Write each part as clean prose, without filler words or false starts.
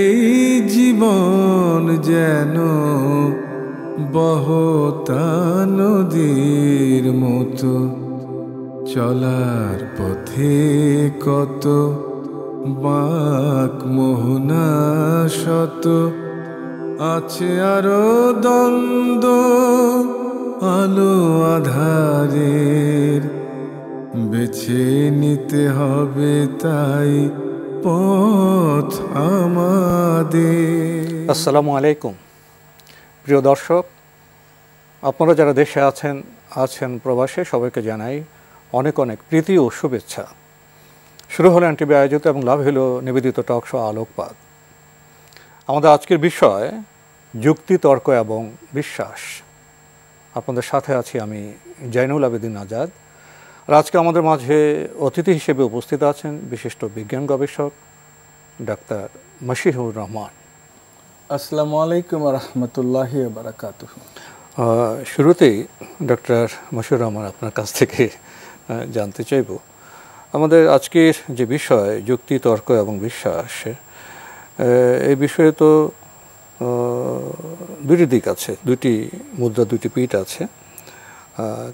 এই জীবন যেন বহতা নদীর মতো, চলার পথে কত বাঁক মোহনা শত, আছে আরো দ্বন্দ্ব আলো আধারের, বেছে নিতে হবে তাই পথ আমাদের। আসসালামু আলাইকুম প্রিয় দর্শক, আপনারা যারা দেশে আছেন প্রবাসে, সবাইকে জানাই অনেক অনেক প্রীতি ও শুভেচ্ছা। শুরু হলো এনটিভি আয়োজিত এবং লাভ হলো নিবেদিত টক শো আলোকপাত। আমাদের আজকের বিষয় যুক্তি, তর্ক এবং বিশ্বাস। আপনাদের সাথে আছি আমি জাইনুল আবেদিন আজাদ। আর আজকে আমাদের মাঝে অতিথি হিসেবে উপস্থিত আছেন বিশিষ্ট বিজ্ঞান গবেষক ডাক্তার মশিহুর রহমান। আসসালামু আলাইকুম রহমতুল্লাহি ওয়া বারাকাতুহু। শুরুতেই ডক্টর মশিহুর রহমান, আপনার কাছ থেকে জানতে চাইব আমাদের আজকের যে বিষয় যুক্তি, তর্ক এবং বিশ্বাস, এই বিষয়ে তো দুটি দিক আছে, দুটি মুদ্রা, দুটি পিঠ আছে।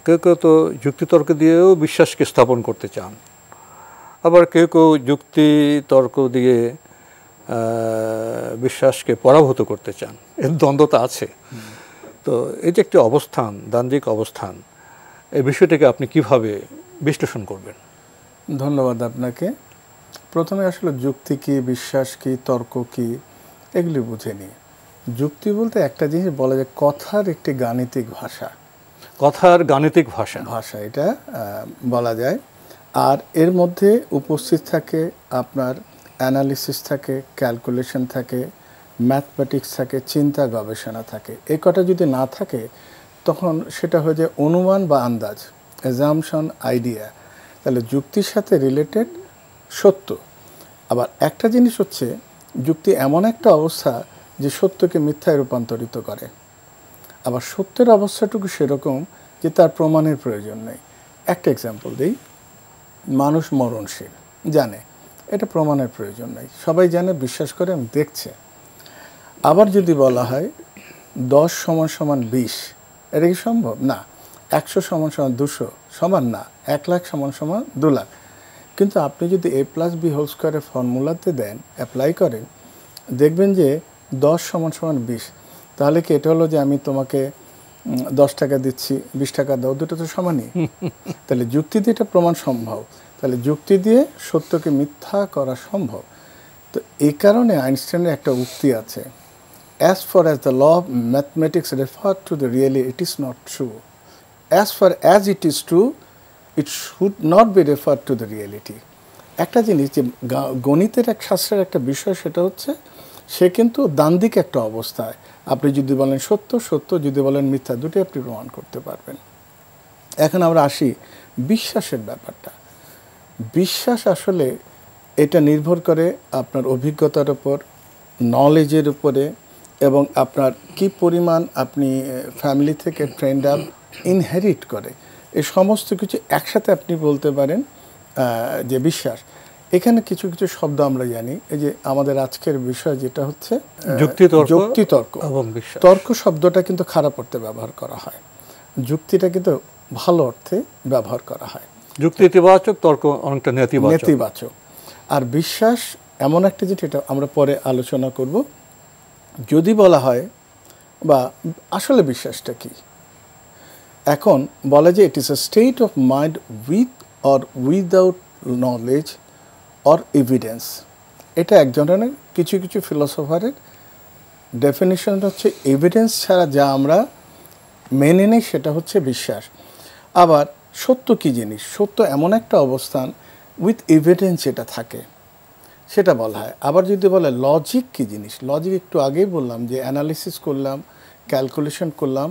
কেউ কেউ তো যুক্তিতর্ক দিয়েও বিশ্বাসকে স্থাপন করতে চান, আবার কেউ কেউ যুক্তি তর্ক দিয়ে বিশ্বাসকে পরাভূত করতে চান। এর দ্বন্দ্বতা আছে। তো এই যে একটি অবস্থান, দ্বন্দ্বিক অবস্থান, এই বিষয়টাকে আপনি কিভাবে বিশ্লেষণ করবেন? ধন্যবাদ আপনাকে। প্রথমে আসলে যুক্তি কি, বিশ্বাস কি, তর্ক কি, এগুলি বুঝে নিই। যুক্তি বলতে একটা জিনিস বলা যায় কথার একটি গাণিতিক ভাষা, কথার গাণিতিক ভাষা এটা বলা যায়। আর এর মধ্যে উপস্থিত থাকে আপনার অ্যানালিসিস থাকে, ক্যালকুলেশন থাকে, ম্যাথমেটিক্স থাকে, চিন্তা গবেষণা থাকে। এই কটা যদি না থাকে তখন সেটা হয়ে যায় অনুমান বা আন্দাজ, অ্যাজাম্পশন, আইডিয়া। তাহলে যুক্তির সাথে রিলেটেড সত্য। আবার একটা জিনিস হচ্ছে যুক্তি এমন একটা অবস্থা যে সত্যকে মিথ্যায় রূপান্তরিত করে। আবার সত্যের অবস্থাটুকু সেরকম যে তার প্রমাণের প্রয়োজন নেই। একটা এক্সাম্পল দিই, মানুষ মরণশীল জানে, এটা প্রমাণের প্রয়োজন নেই, সবাই জানে, বিশ্বাস করে, দেখছে। আবার যদি বলা হয় 10 = 20, এটা কি সম্ভব? না। 100 = 200 সমান না, 1 লাখ = 2 লাখ। কিন্তু আপনি যদি a+b² ফর্মুলাতে দেন, অ্যাপ্লাই করেন, দেখবেন যে 10 = 20। তাহলে কি এটা হলো যে আমি তোমাকে 10 টাকা দিচ্ছি, 20 টাকা দাও, দুটো তো সমানই। তাহলে যুক্তি দিয়ে এটা প্রমাণ সম্ভব। তাহলে যুক্তি দিয়ে সত্যকে মিথ্যা করা সম্ভব। তো এই কারণে আইনস্টাইনের একটা উক্তি আছে, as far as the law of mathematics refer to the reality, it is not true. As far as it is true, it should not be referred to the reality. একটা জিনিস যে গণিতের এক শাস্ত্রের একটা বিষয়, সেটা হচ্ছে সে কিন্তু দ্বান্দ্বিক একটা অবস্থায়। আপনি যদি বলেন সত্য সত্য, যদি বলেন মিথ্যা, দুটোই আপনি প্রমাণ করতে পারবেন। এখন আমরা আসি বিশ্বাসের ব্যাপারটা। বিশ্বাস আসলে এটা নির্ভর করে আপনার অভিজ্ঞতার উপর, নলেজের উপরে, এবং আপনার কি পরিমাণ আপনি ফ্যামিলি থেকে ট্রেন্ড আপ ইনহেরিট করে। এই সমস্ত কিছু একসাথে আপনি বলতে পারেন যে বিশ্বাস। এখানে কিছু কিছু শব্দ আমরা জানি। এই যে আমাদের আজকের বিষয় যেটা হচ্ছে যুক্তি তর্ক এবং বিশ্বাস। তর্ক শব্দটা কিন্তু খারাপ অর্থে ব্যবহার করা হয়, যুক্তিটা কিন্তু ভালো অর্থে ব্যবহার করা হয়। যুক্তি ইতিবাচক, তর্ক অনেকটা নেতিবাচক। আর বিশ্বাস এমন একটা জিনিস, এটা আমরা পরে আলোচনা করব। যদি বলা হয় বা আসলে বিশ্বাসটা কি, এখন বলা যায় it is a state of mind with or without knowledge or evidence. এটা এক ধরনের কিছু কিছু ফিলোসফারের ডেফিনিশন হচ্ছে এভিডেন্স ছাড়া যা আমরা মেনে নেই সেটা হচ্ছে বিশ্বাস। আবার সত্য কি জিনিস? সত্য এমন একটা অবস্থান উইথ এভিডেন্স যেটা থাকে, সেটা বলা হয়। আবার যদি বলে লজিক কি জিনিস, লজিক একটু আগেই বললাম যে অ্যানালিসিস করলাম, ক্যালকুলেশন করলাম,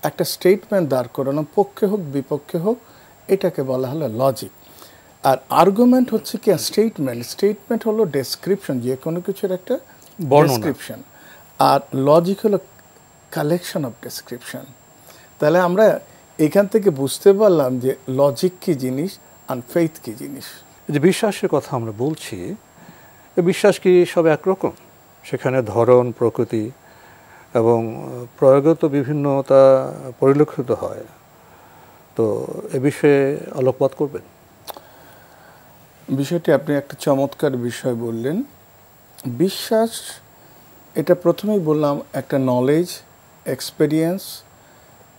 একটা স্টেটমেন্ট দাঁড় করালাম, পক্ষে হোক বিপক্ষে হোক, এটাকে বলা হলো লজিক। আর আর্গুমেন্ট হচ্ছে কি স্টেটমেন্ট হলো ডেসক্রিপশন, যে কোনো কিছুর একটা ডেসক্রিপশন। আর লজিক হলো কালেকশন অফ ডেসক্রিপশন। তাহলে আমরা এখান থেকে বুঝতে পারলাম যে লজিক কি জিনিস আর ফেইথ কি জিনিস। যে বিশ্বাসের কথা আমরা বলছি, বিশ্বাস কি সব একরকম? সেখানে ধরন, প্রকৃতি এবং প্রয়োগত বিভিন্নতা পরিলক্ষিত হয়। তো এ বিষয়ে আলোকপাত করবেন? বিষয়টি আপনি একটা চমৎকার বিষয় বললেন। বিশ্বাস, এটা প্রথমেই বললাম, একটা নলেজ, এক্সপেরিয়েন্স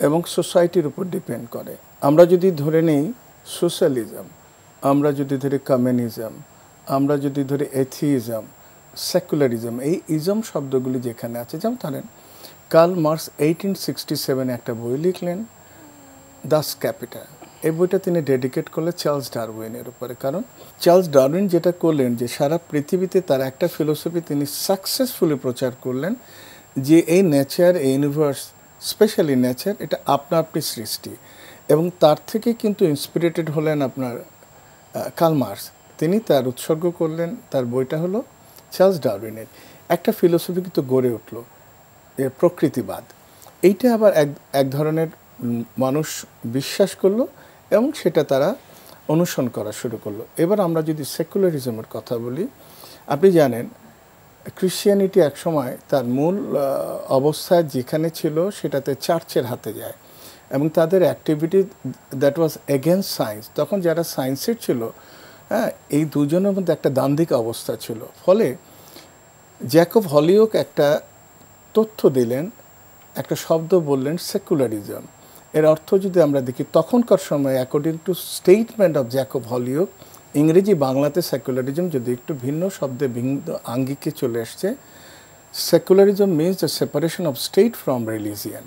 এবং সোসাইটির উপর ডিপেন্ড করে। আমরা যদি ধরে নিই সোশ্যালিজম, আমরা যদি ধরি কমিউনিজম, আমরা যদি ধরি এথিইজম, সেকুলারিজম, এই ইজম শব্দগুলি যেখানে আছে, যেমন ধরেন কার্ল মার্কস 1867 একটা বই লিখলেন, দাস ক্যাপিটাল। এই বইটা তিনি ডেডিকেট করলেন চার্লস ডারউইনের উপরে। কারণ চার্লস ডারউইন যেটা করলেন, যে সারা পৃথিবীতে তার একটা ফিলোসফি তিনি সাকসেসফুলি প্রচার করলেন, যে এই নেচার, এই ইউনিভার্স, স্পেশালি নেচার, এটা আপনা আপনি সৃষ্টি। এবং তার থেকে কিন্তু ইন্সপিরেটেড হলেন আপনার কার্ল মার্কস। তিনি তার উৎসর্গ করলেন, তার বইটা হলো চার্লস ডারউইনের। একটা ফিলোসফি কিন্তু গড়ে উঠল, প্রকৃতিবাদ। এইটা আবার এক ধরনের মানুষ বিশ্বাস করলো এবং সেটা তারা অনুসরণ করা শুরু করলো। এবার আমরা যদি সেকুলারিজমের কথা বলি, আপনি জানেন ক্রিশ্চিয়ানিটি একসময় তার মূল অবস্থায় যেখানে ছিল সেটাতে চার্চের হাতে যায় এবং তাদের activity that was against science. তখন যারা সায়েন্সের ছিল, হ্যাঁ, এই দুজনের মধ্যে একটা দ্বান্দ্বিক অবস্থা ছিল। ফলে জ্যাকব হলিওক একটা তথ্য দিলেন, একটা শব্দ বললেন, সেকুলারিজম। এর অর্থ যদি আমরা দেখি, তখনকার সময় according to statement of Jacob Holyoake, ইংরেজি বাংলাতে সেকুলারিজম যদি একটু ভিন্ন শব্দে, ভিন্ন আঙ্গিকে চলে আসছে। Secularism means the separation of state from religion,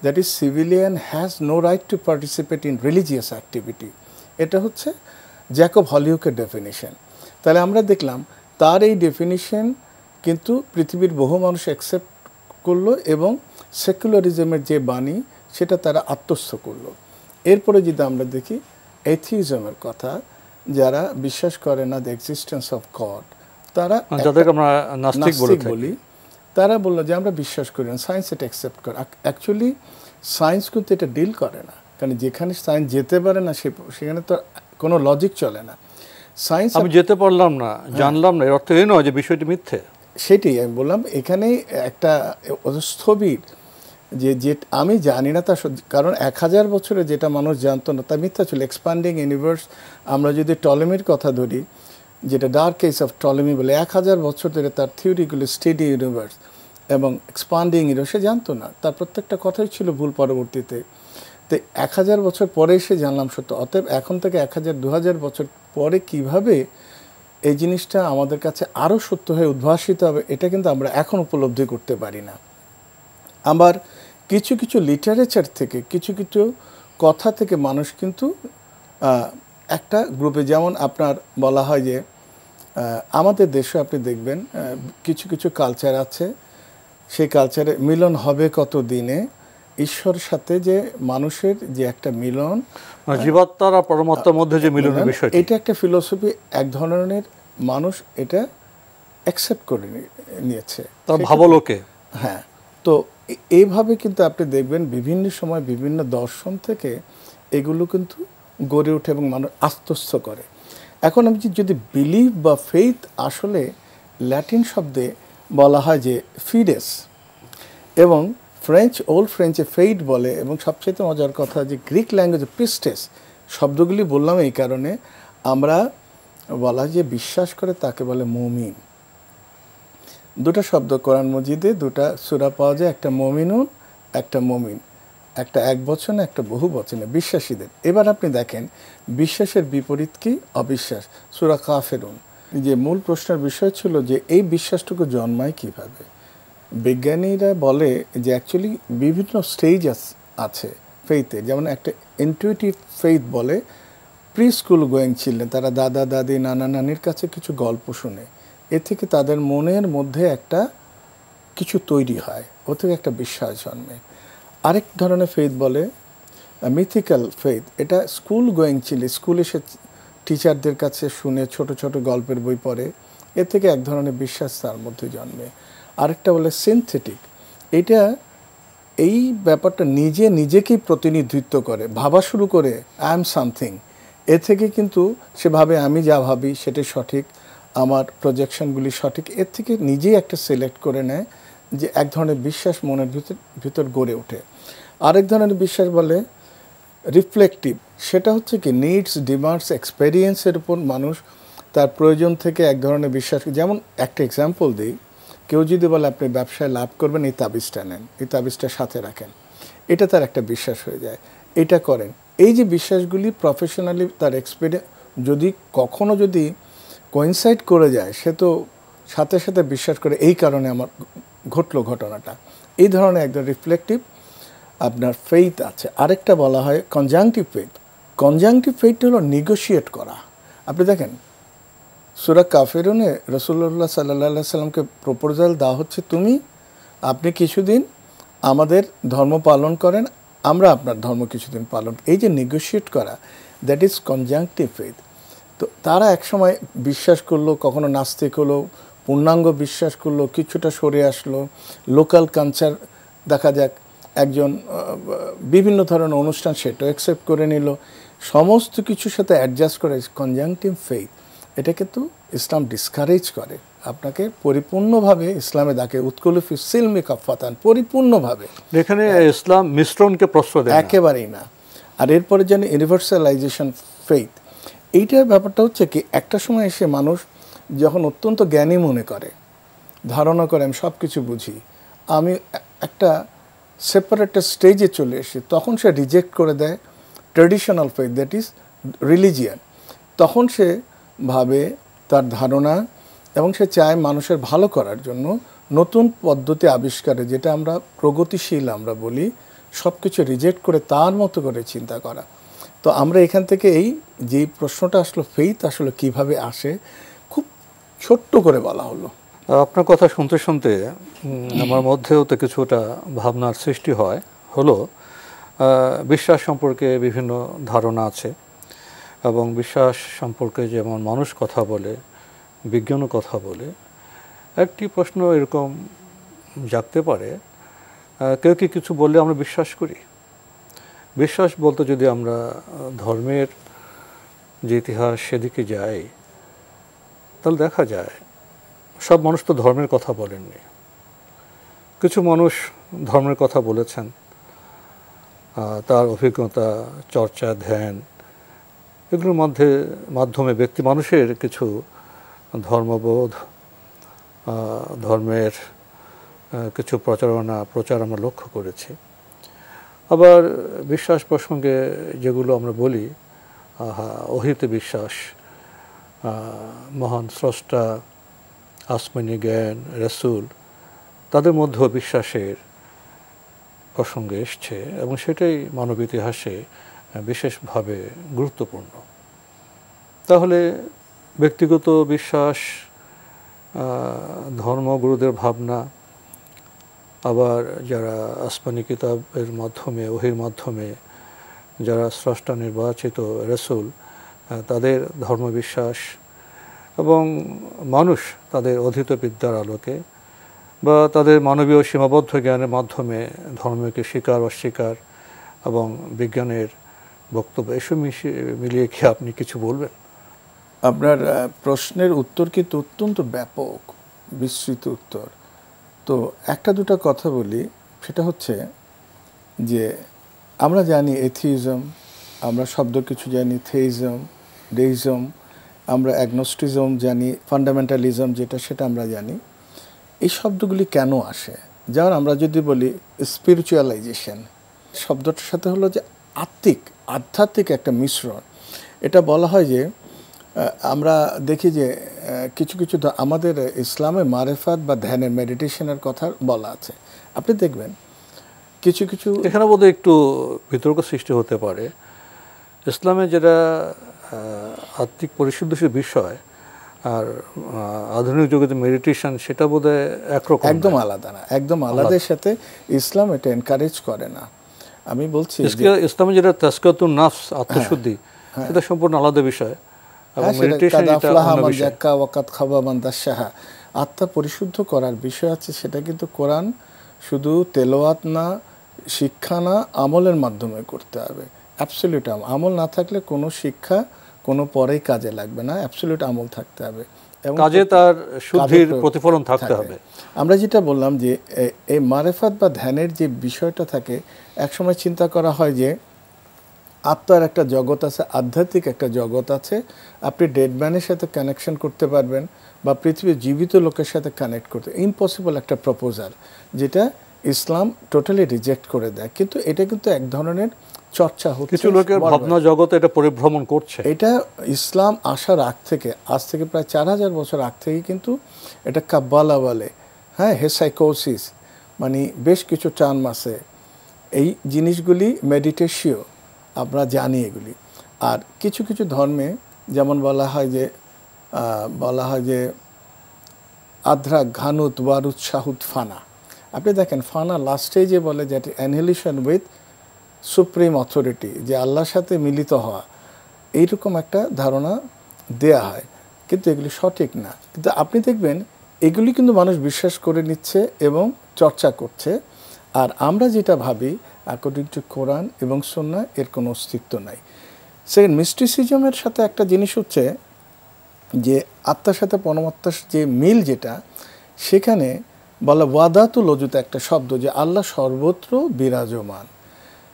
that is civilian has no right to participate in religious activity. এটা হচ্ছে জ্যাকব হলিউকের ডেফিনিশন। তাহলে আমরা দেখলাম তার এই ডেফিনিশন কিন্তু পৃথিবীর বহু মানুষ অ্যাকসেপ্ট করলো এবং সেকুলারিজমের যে বাণী সেটা তারা আত্মস্থ করলো। এরপরে যদি আমরা দেখি এথিইজমের কথা, যারা বিশ্বাস করে না দ্য এক্সিস্টেন্স অফ গড, তারা, যাদেরকে আমরা নাস্তিক বলি, তারা বললো যে আমরা বিশ্বাস করি না, সায়েন্স এটা অ্যাকসেপ্ট করে। অ্যাকচুয়ালি সায়েন্স কিন্তু এটা ডিল করে না, কারণ যেখানে সায়েন্স যেতে পারে না সেখানে তো কোনো লজিক চলে না। সায়েন্স, আমি যেতে পারলাম না, জানলাম না, এর অর্থ এই নয় যে বিষয়টি মিথ্যে। সেটাই আমি বললাম, এখানে একটা স্থবির যে আমি জানি না তা, কারণ 1000 বছরে যেটা মানুষ জানতো না তা মিথ্যা ছিল। এক্সপান্ডিং ইউনিভার্স, আমরা যদি টলেমির কথা ধরি, যেটা ডার্ক এজ অফ টলেমি বলে, 1000 বছর ধরে তার থিওরিগুলো স্টেডি ইউনিভার্স এবং এক্সপান্ডিং ইউনিভার্স, সে জানতো না, তার প্রত্যেকটা কথাই ছিল ভুল পরবর্তীতে। তো 1000 বছর পরে এসে জানলাম সত্য। অতএব এখন থেকে 1000-2000 বছর পরে কিভাবে এই জিনিসটা আমাদের কাছে আরও সত্য হয়ে উদ্ভাসিত হবে, এটা কিন্তু আমরা এখন উপলব্ধি করতে পারি না। আবার কিছু কিছু লিটারেচার থেকে, কিছু কিছু কথা থেকে মানুষ কিন্তু একটা গ্রুপে, যেমন আপনার বলা হয় যে আমাদের দেশে আপনি দেখবেন কিছু কিছু কালচার আছে, সেই কালচারে মিলন হবে কত দিনে, ঈশ্বরের সাথে যে মানুষের যে একটা মিলন, জীবাত্মার আর পরমাত্মার মধ্যে যে মিলনের বিষয়, এটা একটা ফিলোসফি, এক ধরনের মানুষ এটা অ্যাকসেপ্ট করে নিয়েছে, তার ভাবলোকে। হ্যাঁ, তো এইভাবে কিন্তু আপনি দেখবেন বিভিন্ন সময় বিভিন্ন দর্শন থেকে এগুলো কিন্তু গড়ে ওঠে এবং মানুষ আত্মস্থ করে। এখন আমি যদি বিলিভ বা ফেইথ, আসলে ল্যাটিন শব্দে বলা হয় যে ফিডেস, এবং ওল্ড ফ্রেঞ্চে ফেইড বলে, এবং সবচেয়ে মজার কথা যে গ্রিক ল্যাঙ্গুয়েজে পিস্টেস। শব্দগুলি বললাম এই কারণে, আমরা বলা যে বিশ্বাস করে তাকে বলে মুমিন। দুটো শব্দ কোরআন মজিদে, দুটা সূরা পাওয়া যায়, একটা মুমিনুন, একটা মুমিন, একটা এক বচনে, একটা বহু বচনে, বিশ্বাসীদের। এবার আপনি দেখেন বিশ্বাসের বিপরীত কি? অবিশ্বাস। সূরা কাফেরুন। যে মূল প্রশ্নের বিষয় ছিল যে এই বিশ্বাসটুকু জন্মায় কিভাবে। বিজ্ঞানীরা বলে যে অ্যাকচুয়ালি বিভিন্ন স্টেজ আছে ফেইথে। যেমন একটা ইনটুইটিভ ফেইথ বলে, প্রি স্কুল গোয়িং চিলড্রেন, তারা দাদা দাদি নানা নানির কাছে কিছু গল্প শুনে, এ থেকে তাদের মনের মধ্যে একটা কিছু তৈরি হয়, ও থেকে একটা বিশ্বাস জন্মে। আরেক ধরনের ফেইথ বলে মিথিক্যাল ফেইথ, এটা স্কুল গোয়িং চিলে, স্কুলে সে টিচারদের কাছে শুনে ছোট ছোট গল্পের বই পড়ে, এ থেকে এক ধরনের বিশ্বাস তার মধ্যে জন্মে। আরেকটা বলে সিনথেটিক, এটা এই ব্যাপারটা নিজেকেই প্রতিনিধিত্ব করে, ভাবা শুরু করে আই এম সামথিং, এ থেকে কিন্তু সে ভাবে আমি যা ভাবি সেটাই সঠিক, আমার প্রজেকশনগুলি সঠিক, এর থেকে নিজেই একটা সিলেক্ট করে নেয় যে এক ধরনের বিশ্বাস মনের ভিতর গড়ে ওঠে। আরেক ধরনের বিশ্বাস বলে রিফ্লেকটিভ, সেটা হচ্ছে কি নিডস, ডিমান্ডস, এক্সপেরিয়েন্সের উপর মানুষ তার প্রয়োজন থেকে এক ধরনের বিশ্বাস। যেমন একটা এক্সাম্পল দিই, কেউ যদি বলে আপনি ব্যবসায় লাভ করবেন, এই তাবিজটা নেন, এই তাবিজটা সাথে রাখেন, এটা তার একটা বিশ্বাস হয়ে যায়, এটা করেন। এই যে বিশ্বাসগুলি প্রফেশনালি তার এক্সপেরিয়েন্স যদি কখনো যদি কোইনসাইড করে যায়, সে তো সাথে সাথে বিশ্বাস করে এই কারণে আমার ঘটলো ঘটনাটা। এই ধরনের একদম রিফ্লেকটিভ আপনার ফেইথ আছে। আরেকটা বলা হয় কনজাংটিভ ফেইথ। কনজাংটিভ ফেইথ হলো নেগোশিয়েট করা। আপনি দেখেন সূরা কাফিরুনে রাসূলুল্লাহ সাল্লাল্লাহু সাল্লামকে প্রপোজাল দেওয়া হচ্ছে, আপনি কিছুদিন আমাদের ধর্ম পালন করেন, আমরা আপনার ধর্ম কিছুদিন পালন। এই যে নেগোশিয়েট করা, দ্যাট ইজ কনজাংটিভ ফেইথ। তো তারা একসময় বিশ্বাস করলো, কখনো নাস্তিক হলো, পূর্ণাঙ্গ বিশ্বাস করলো, কিছুটা সরে আসলো, লোকাল কালচার দেখা যাক একজন বিভিন্ন ধরনের অনুষ্ঠান সেটাও অ্যাকসেপ্ট করে নিল, সমস্ত কিছুর সাথে অ্যাডজাস্ট করে কনজাংটিভ ফেইথ। এটা কিন্তু ইসলাম ডিসকারেজ করে আপনাকে পরিপূর্ণভাবে ইসলামে ডাকে, উৎকুলু ফি সিলমি কাফাতান, পরিপূর্ণভাবে। এখানে ইসলাম মিশ্রণকে প্রশ্রয় দেয় না, একেবারেই না। আর এরপরে যেন ইউনিভার্সালাইজেশন ফেইথ, এইটার ব্যাপারটা হচ্ছে কি একটা সময় এসে মানুষ যখন অত্যন্ত জ্ঞানী মনে করে, ধারণা করে আমি সব কিছু বুঝি, আমি একটা সেপারেট স্টেজে চলে এসে, তখন সে রিজেক্ট করে দেয় traditional faith, that is religion. তখন সে ভাবে তার ধারণা এবং সে চায় মানুষের ভালো করার জন্য নতুন পদ্ধতি আবিষ্কারে, যেটা আমরা প্রগতিশীল আমরা বলি, সব কিছু রিজেক্ট করে তার মতো করে চিন্তা করা। তো আমরা এখান থেকে এই যে প্রশ্নটা আসলো ফেইথ আসলে কিভাবে আসে, খুব ছোট্ট করে বলা হলো। আপনার কথা শুনতে শুনতে আমার মধ্যেও তো কিছুটা ভাবনার সৃষ্টি হলো। বিশ্বাস সম্পর্কে বিভিন্ন ধারণা আছে এবং বিশ্বাস সম্পর্কে যেমন মানুষ কথা বলে, বিজ্ঞানও কথা বলে। একটি প্রশ্ন এরকম জাগতে পারে, কেউ কি কিছু বললে আমরা বিশ্বাস করি? বিশ্বাস বলতে যদি আমরা ধর্মের যে ইতিহাস সেদিকে যাই, তাহলে দেখা যায় সব মানুষ তো ধর্মের কথা বলেননি। কিছু মানুষ ধর্মের কথা বলেছেন, তার অভিজ্ঞতা, চর্চা, ধ্যান, এগুলোর মাধ্যমে ব্যক্তি মানুষের কিছু ধর্মবোধ, ধর্মের কিছু প্রচার আমরা লক্ষ্য করেছি। আবার বিশ্বাস প্রসঙ্গে যেগুলো আমরা বলি, ওহিতে বিশ্বাস, মহান স্রষ্টা, আসমানি জ্ঞান, রাসূল, তাদের মধ্যেও বিশ্বাসের প্রসঙ্গে এসছে এবং সেটাই মানব ইতিহাসে বিশেষভাবে গুরুত্বপূর্ণ। তাহলে ব্যক্তিগত বিশ্বাস, ধর্মগুরুদের ভাবনা, আবার যারা আসমানি কিতাবের মাধ্যমে, ওহির মাধ্যমে যারা স্রষ্টা নির্বাচিত রাসূল, তাদের ধর্মবিশ্বাস এবং মানুষ তাদের অধীত বিদ্যার আলোকে বা তাদের মানবীয় সীমাবদ্ধ জ্ঞানের মাধ্যমে ধর্মকে স্বীকার অস্বীকার এবং বিজ্ঞানের বক্তব্য, এসব মিলিয়ে কি আপনি কিছু বলবেন? আপনার প্রশ্নের উত্তর কিন্তু অত্যন্ত ব্যাপক, বিস্তৃত উত্তর। তো একটা দুটা কথা বলি, সেটা হচ্ছে যে আমরা জানি এথিইজম, আমরা শব্দ কিছু জানি, থেইজম, ডেইজম, আমরা অ্যাগনোস্টিজম জানি, ফান্ডামেন্টালিজম যেটা সেটা আমরা জানি। এই শব্দগুলি কেন আসে? যেমন আমরা যদি বলি স্পিরিচুয়ালাইজেশন, শব্দটার সাথে হলো যে আধ্যাত্মিক একটা মিশ্রণ। এটা বলা হয় যে আমরা দেখি যে কিছু কিছু আমাদের ইসলামে মারেফাত বা ধ্যানের, মেডিটেশনের কথা বলা আছে। আপনি দেখবেন কিছু কিছু, এখানে বোধহয় একটু বিতর্ক সৃষ্টি হতে পারে। ইসলামে যেটা আত্মিক পরিশুদ্ধ বিষয় আর আধুনিক যুগে যে মেডিটেশন, সেটা বোধহয় একরকম, একদম আলাদা না, একদম আলাদার সাথে ইসলাম এটা এনকারেজ করে না। আমি বলছি ইসলামে যেটা তাসকিয়াতুন নাফস, আত্মশুদ্ধি, সেটা সম্পূর্ণ আলাদা বিষয়। আত্মা পরিশুদ্ধ করার বিষয় আছে, সেটা কিন্তু কোরআন শুধু তেলাওয়াত না, শিক্ষা না, আমলের মাধ্যমে করতে হবে। অ্যাবসলিউট আমল না থাকলে কোনো শিক্ষা কোনো পরেই কাজে লাগবে না, অ্যাবসলিউট আমল থাকতে হবে। কাজে তার শুদ্ধির প্রতিফলন থাকতে হবে। আমরা যেটা বললাম যে এই মারেফাত বা ধ্যানের যে বিষয়টা থাকে, একসময় চিন্তা করা হয় যে আত্মার একটা জগৎ আছে, আধ্যাত্মিক একটা জগৎ আছে, আপনি ডেড ম্যানের সাথে কানেকশন করতে পারবেন বা পৃথিবীর জীবিত লোকের সাথে কানেক্ট করতে, ইম্পসিবল একটা প্রপোজাল, যেটা ইসলাম টোটালি রিজেক্ট করে দেয়। কিন্তু এটা কিন্তু এক ধরনের চর্চা হচ্ছে, কিছু লোকের ভাবনা জগতে এটা পরিভ্রমণ করছে। এটা ইসলাম আসার আগ থেকে, আজ থেকে প্রায় 4000 বছর আগ থেকে কিন্তু এটা কাব্বালা বলে, হ্যাঁ, হেসাইকোসিস, মানে বেশ কিছু টার্ম আছে। এই জিনিসগুলি মেডিটেশিও, আমরা জানি এগুলি। আর কিছু কিছু ধর্মে যেমন বলা হয় যে আদ্রা ঘানুত ওয়ারুত শাহুদ ফানা। আপনি দেখেন ফানা লাস্টে যে বলে যে অ্যানহিলেশন উইথ সুপ্রিম অথরিটি, যে আল্লাহর সাথে মিলিত হওয়া, এইরকম একটা ধারণা দেয়া হয়, কিন্তু এগুলি সঠিক না। কিন্তু আপনি দেখবেন এগুলি কিন্তু মানুষ বিশ্বাস করে নিচ্ছে এবং চর্চা করছে। আর আমরা যেটা ভাবি অ্যাকর্ডিং টু কোরআন এবং সুন্নাহ, এর কোনো অস্তিত্ব নাই। সেকেন্ড, মিস্টিসিজমের সাথে একটা জিনিস হচ্ছে যে আত্মার সাথে পরমাত্মার যে মিল, যেটা সেখানে বলা ওয়াদাতুল ওজুদ একটা শব্দ, যে আল্লাহ সর্বত্র বিরাজমান।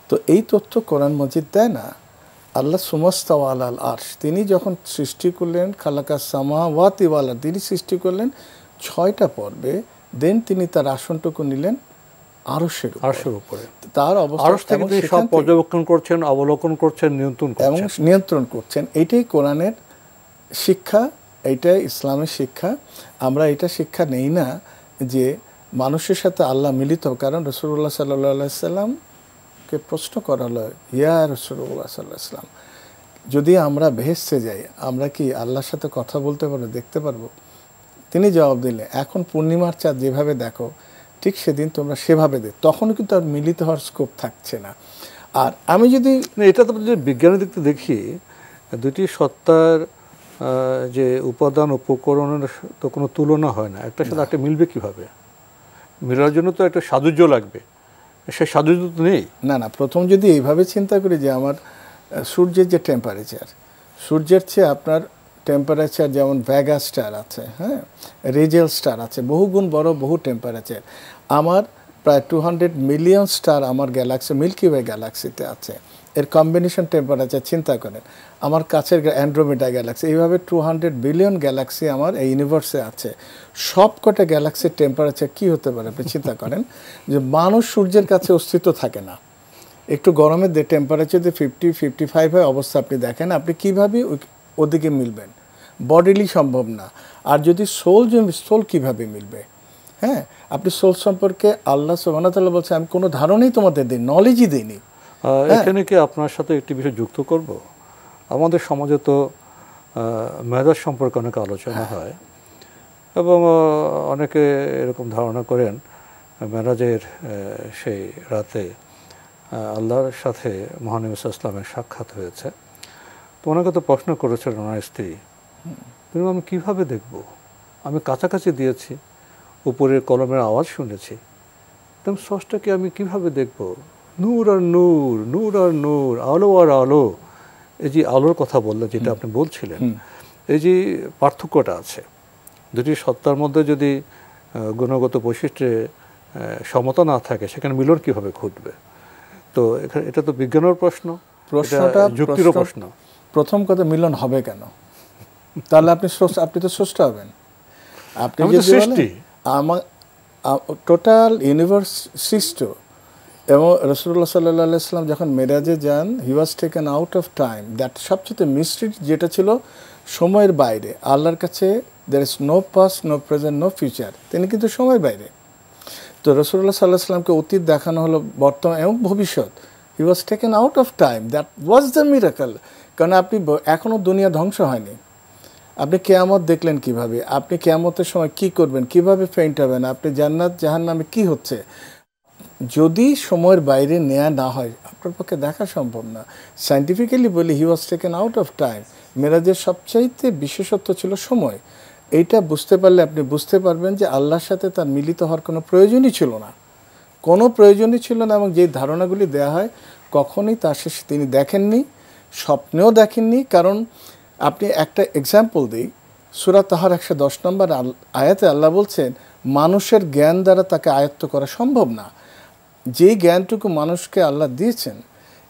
তো এই তথ্য কোরআন মজিদ দেয় না। আল্লাহ সুমাস্তাওয়া আলাল আরশ, তিনি যখন সৃষ্টি করলেন খালাকা সামাওয়াতি ওয়াল আরদ, তিনি সৃষ্টি করলেন 6টা পর্বে, দেন তিনি তার আসনটুকু নিলেন আরশের উপরে। তার অবস্থা সব পর্যবেক্ষণ করছেন, অবলোকন করছেন, নিয়ন্ত্রণ করছেন। এইটাই কোরআনের শিক্ষা, এইটাই ইসলামের শিক্ষা। আমরা এটা শিক্ষা নেই না যে মানুষের সাথে আল্লাহ মিলিত, কারণ রাসূলুল্লাহ সাল্লাল্লাহু আলাইহি সাল্লামকে প্রশ্ন করা হলো, ইয়া রাসূলুল্লাহ সাল্লাল্লাহু আলাইহি সাল্লাম, যদি আমরা বেহেশতে যাই, আমরা কি আল্লাহর সাথে কথা বলতে পারবো, দেখতে পারবো? তিনি জবাব দিলেন, এখন পূর্ণিমার চাঁদ যেভাবে দেখো, ঠিক সেদিন তোমরা সেভাবে দেখ। তখনও কিন্তু আর মিলিত হওয়ার স্কোপ থাকছে না। আর আমি যদি এটা তো বিজ্ঞানের দিক থেকে দেখি, দুটি সত্তার যে উপাদান উপকরণের তো কোনো তুলনা হয় না, একটা সাথে একটা মিলবে কিভাবে? মিলার জন্য তো একটা সাদুর্য লাগবে, সে সাদুর্য তো নেই। না, প্রথম যদি এইভাবে চিন্তা করি যে আমার সূর্যের যে টেম্পারেচার, সূর্যের চেয়ে আপনার টেম্পারেচার যেমন ভেগা স্টার আছে, হ্যাঁ, রিজেল স্টার আছে, বহুগুণ বড়, বহু টেম্পারেচার। আমার প্রায় 200 মিলিয়ন স্টার আমার গ্যালাক্সি, মিল্কি ওয়ে গ্যালাক্সিতে আছে। এর কম্বিনেশন টেম্পারেচার চিন্তা করেন, আমার কাছের অ্যান্ড্রোমেডা গ্যালাক্সি, এইভাবে 200 বিলিয়ন গ্যালাক্সি আমার এই ইউনিভার্সে আছে। সব কটা গ্যালাক্সির টেম্পারেচার কী হতে পারে আপনি চিন্তা করেন, যে মানুষ সূর্যের কাছে অস্তিত্ব থাকে না। একটু গরমের টেম্পারেচার যদি 50-55 হয় অবস্থা আপনি দেখেন, আপনি কীভাবে ওদিকে মিলবেন? বডিলি সম্ভব না। আর যদি সোল কীভাবে মিলবে? হ্যাঁ, আপনি সোল সম্পর্কে আল্লাহ সুবহানাহু ওয়া তাআলা বলছে, আমি কোনো ধারণাই তোমাদের দিই, নলেজই দিইনি। এখানে কি আপনার সাথে একটি বিষয় যুক্ত করব? আমাদের সমাজে তো মেজাজ সম্পর্কে অনেক আলোচনা হয় এবং অনেকে এরকম ধারণা করেন মেরাজের সেই রাতে আল্লাহর সাথে মহানবী সাল্লাল্লাহু আলাইহি ওয়াসাল্লামের সাক্ষাৎ হয়েছে। তো ওনাকে তো প্রশ্ন করেছিলেন ওনার স্ত্রী, কিন্তু আমি কীভাবে দেখব? আমি কাছাকাছি দিয়েছি, উপরের কলমের আওয়াজ শুনেছি, তেমন স্রষ্টাকে আমি কিভাবে দেখব? নূর আর নূর, নূর আর নূর, আলো আর আলো। এই যে আলোর কথা বললেন, যেটা আপনি বলছিলেন, এই যে পার্থক্যটা আছে দুটি সত্তার মধ্যে, যদি গুণগত বৈশিষ্ট্যে সমতা না থাকে, সেখানে মিলন কীভাবে ঘটবে? তো এখানে এটা তো বিজ্ঞানের প্রশ্নটা যুক্তিরও প্রশ্ন। প্রথম কথা, মিলন হবে কেন? তাহলে আপনি তো স্রষ্টা হবেন। আপনি যদি সৃষ্টি, আমার টোটাল ইউনিভার্স সৃষ্ট। এবং রাসূলুল্লাহ সাল্লাল্লাহু আলাইহি ওয়াসাল্লাম যখন মেরাজে যান, he was taken out of time. That সবচেয়ে মিস্ট্রি, যেটা ছিল সময়ের বাইরে। আল্লাহর কাছে there is no past, no present, no future. তিনি কিন্তু সময়ের বাইরে। তো রাসূলুল্লাহ সাল্লাল্লাহু আলাইহি ওয়াসাল্লামকে অতীত দেখানো হলো, বর্তমান এবং ভবিষ্যৎ। He was taken out of time. That was the miracle. কারণ আপনি এখনও দুনিয়া ধ্বংস হয়নি। আপনি কিয়ামত দেখলেন কিভাবে? আপনি কিয়ামতের সময় কি করবেন? কিভাবে ফেইন্ট হবেন? আপনি জান্নাত জাহান্নামে কি হচ্ছে? যদি সময়ের বাইরে নেওয়া না হয়, আপনার পক্ষে দেখা সম্ভব না। সায়েন্টিফিক্যালি বলি, he was taken out of time. মেরাজের সবচাইতে বিশেষত্ব ছিল সময়। এইটা বুঝতে পারলে আপনি বুঝতে পারবেন যে আল্লাহর সাথে তার মিলিত হওয়ার কোনো প্রয়োজনই ছিল না, কোনো প্রয়োজনই ছিল না। এবং যে ধারণাগুলি দেওয়া হয়, কখনোই তার শেষে তিনি দেখেননি, স্বপ্নেও দেখেননি। কারণ আপনি একটা এক্সাম্পল দিই, সূরা তাহার 110 নম্বর আয়াতে আল্লাহ বলছেন মানুষের জ্ঞান দ্বারা তাকে আয়ত্ত করা সম্ভব না। যেই জ্ঞানটুকু মানুষকে আল্লাহ দিয়েছেন,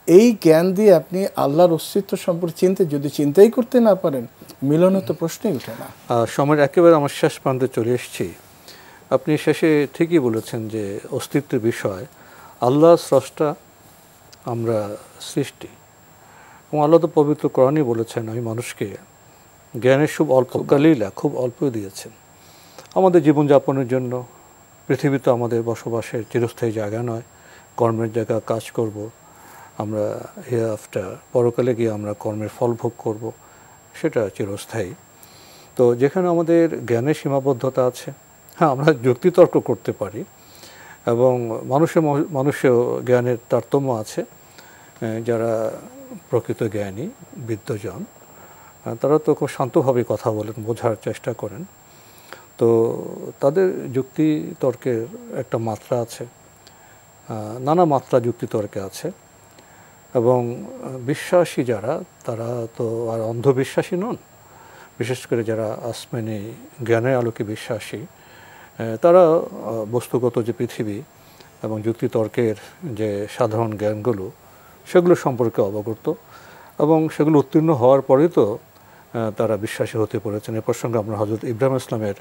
এই জ্ঞান দিয়ে আপনি আল্লাহর অস্তিত্ব সম্পর্কে যদি চিন্তাই করতে না পারেন, মিলনের তো প্রশ্নই ওঠে না। সময়ের একেবারে আমার শেষ প্রান্তে চলে এসেছি। আপনি শেষে ঠিকই বলেছেন যে অস্তিত্বের বিষয়, আল্লাহ স্রষ্টা, আমরা সৃষ্টি। এবং আল্লাহ তো পবিত্র কোরআনই বলেছেন, আমি মানুষকে জ্ঞানের খুব অল্প দিয়েছেন আমাদের জীবনযাপনের জন্য। পৃথিবী তো আমাদের বসবাসের চিরস্থায়ী জায়গা নয়, কর্মের জায়গা, কাজ করব আমরা, হিয়ার আফটার পরকালে গিয়ে আমরা কর্মের ফল ভোগ করব, সেটা চিরস্থায়ী। তো যেখানে আমাদের জ্ঞানের সীমাবদ্ধতা আছে, হ্যাঁ আমরা যুক্তিতর্ক করতে পারি, এবং মানুষেও জ্ঞানের তারতম্য আছে। যারা প্রকৃত জ্ঞানী, বিদ্বজন, তারা তো খুব শান্তভাবে কথা বলেন, বোঝার চেষ্টা করেন। তো তাদের যুক্তিতর্কের একটা মাত্রা আছে, নানা মাত্রা যুক্তিতর্কে আছে। এবং বিশ্বাসী যারা, তারা তো আর অন্ধবিশ্বাসী নন। বিশেষ করে যারা আসমানি জ্ঞানের আলোকে বিশ্বাসী, তারা বস্তুগত যে পৃথিবী এবং যুক্তিতর্কের যে সাধারণ জ্ঞানগুলো, সেগুলো সম্পর্কে অবগত, এবং সেগুলো উত্তীর্ণ হওয়ার পরেই তো তারা বিশ্বাসী হতে পেরেছেন। এ প্রসঙ্গে আমরা হযরত ইব্রাহিম ইসলামের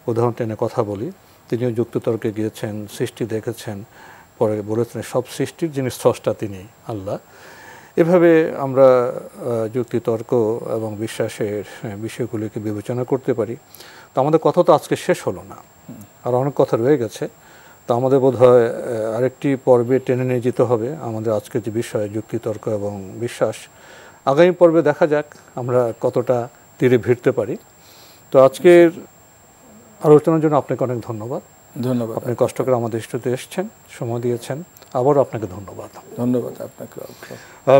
উদাহরণ টেনে কথা বলি। তিনিও যুক্তিতর্কে গিয়েছেন, সৃষ্টি দেখেছেন, পরে বলেছেন সব সৃষ্টির যিনি স্রষ্টা তিনি আল্লাহ। এভাবে আমরা যুক্তিতর্ক এবং বিশ্বাসের বিষয়গুলিকে বিবেচনা করতে পারি। তো আমাদের কথা তো আজকে শেষ হলো না, আর অনেক কথা রয়ে গেছে। তো আমাদের বোধহয় আরেকটি পর্বে টেনে নিয়ে যেতে হবে আমাদের আজকের যে বিষয়, যুক্তিতর্ক এবং বিশ্বাস। আগামী পর্বে দেখা যাক আমরা কতটা তীরে ভিড়তে পারি। তো আজকের আলোচনার জন্য আপনাকে অনেক ধন্যবাদ। আপনি কষ্ট করে আমাদের স্টুডিওতে এসেছেন, সময় দিয়েছেন, আবারও আপনাকে ধন্যবাদ। আপনাকে।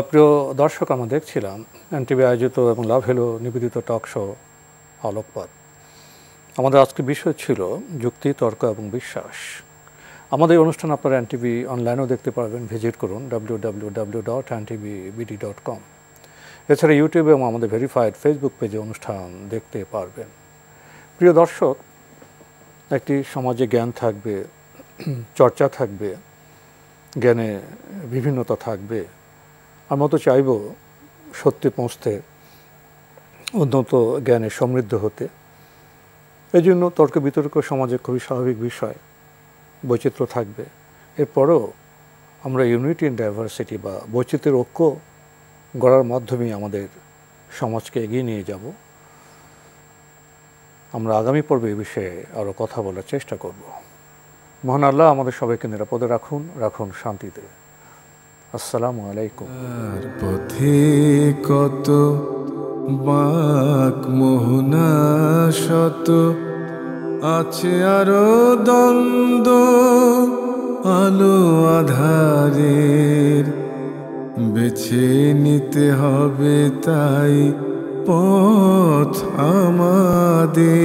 প্রিয় দর্শক, আমরা দেখছিলাম এনটিভি আয়োজিত এবং লাভ হেলো নিবেদিত টক শো আলোকপাত। আমাদের আজকের বিষয় ছিল যুক্তি, তর্ক এবং বিশ্বাস। আমাদের অনুষ্ঠান আপনারা এনটিভি অনলাইনেও দেখতে পারবেন, ভিজিট করুন www.ntvbd.com। এছাড়া ইউটিউবে এবং আমাদের ভেরিফাইড ফেসবুক পেজে অনুষ্ঠান দেখতে পারবেন। প্রিয় দর্শক, একটি সমাজে জ্ঞান থাকবে, চর্চা থাকবে, জ্ঞানে বিভিন্নতা থাকবে। আমরা তো চাইব সত্যে পৌঁছতে, উন্নত জ্ঞানে সমৃদ্ধ হতে। এই জন্য তর্ক বিতর্ক সমাজে খুবই স্বাভাবিক বিষয়, বৈচিত্র্য থাকবে। এরপরও আমরা ইউনিটি ইন ডাইভার্সিটি বা বৈচিত্র্যের ঐক্য গড়ার মাধ্যমেই আমাদের সমাজকে এগিয়ে নিয়ে যাব। আমরা আগামী পর্বে এই বিষয়ে আরও কথা বলার চেষ্টা করব। মহান আল্লাহ আমাদের সবাইকে নিরাপদে রাখুন শান্তিতে। আসসালামু আলাইকুম। পথে কত বাঁক মোহনা শত, আছে আরো দ্বন্দ্ব আলো আধারের, বেছে নিতে হবে তাই পথ আমাদের।